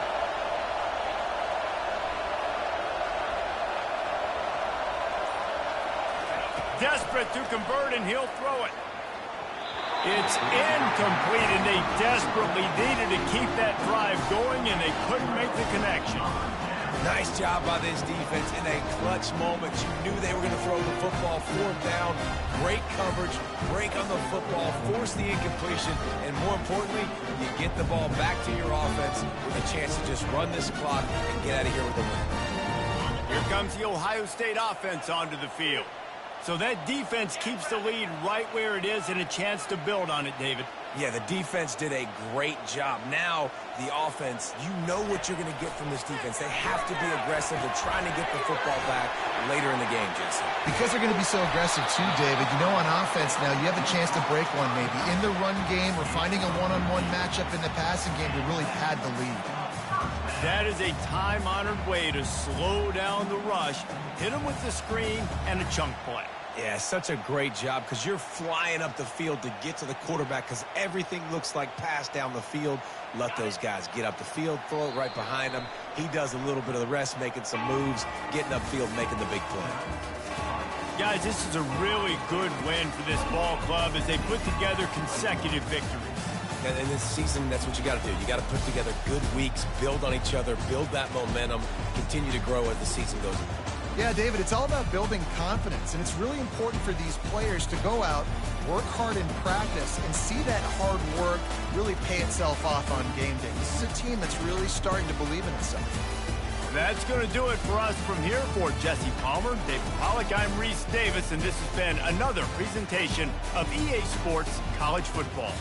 Desperate to convert, and he'll throw it. It's incomplete, and they desperately needed to keep that drive going, and they couldn't make the connection. Nice job by this defense in a clutch moment. You knew they were going to throw the football 4th down. Great coverage, break on the football, force the incompletion, and more importantly, you get the ball back to your offense with a chance to just run this clock and get out of here with a win. Here comes the Ohio State offense onto the field. So that defense keeps the lead right where it is and a chance to build on it, David. Yeah, the defense did a great job. Now, the offense, you know what you're going to get from this defense. They have to be aggressive. They're trying to get the football back later in the game, Jesse. Because they're going to be so aggressive too, David. You know, on offense now, you have a chance to break one maybe in the run game or finding a one-on-one matchup in the passing game to really pad the lead. That is a time-honored way to slow down the rush, hit them with the screen, and a chunk play. Yeah, such a great job because you're flying up the field to get to the quarterback because everything looks like pass down the field. Let those guys get up the field, throw it right behind him. He does a little bit of the rest, making some moves, getting upfield, making the big play. Guys, this is a really good win for this ball club as they put together consecutive victories. And in this season, that's what you got to do. You got to put together good weeks, build on each other, build that momentum, continue to grow as the season goes on. Yeah, David, it's all about building confidence, and it's really important for these players to go out, work hard in practice, and see that hard work really pay itself off on game day. This is a team that's really starting to believe in itself. That's going to do it for us from here. For Jesse Palmer, David Pollack, I'm Reese Davis, and this has been another presentation of EA Sports College Football.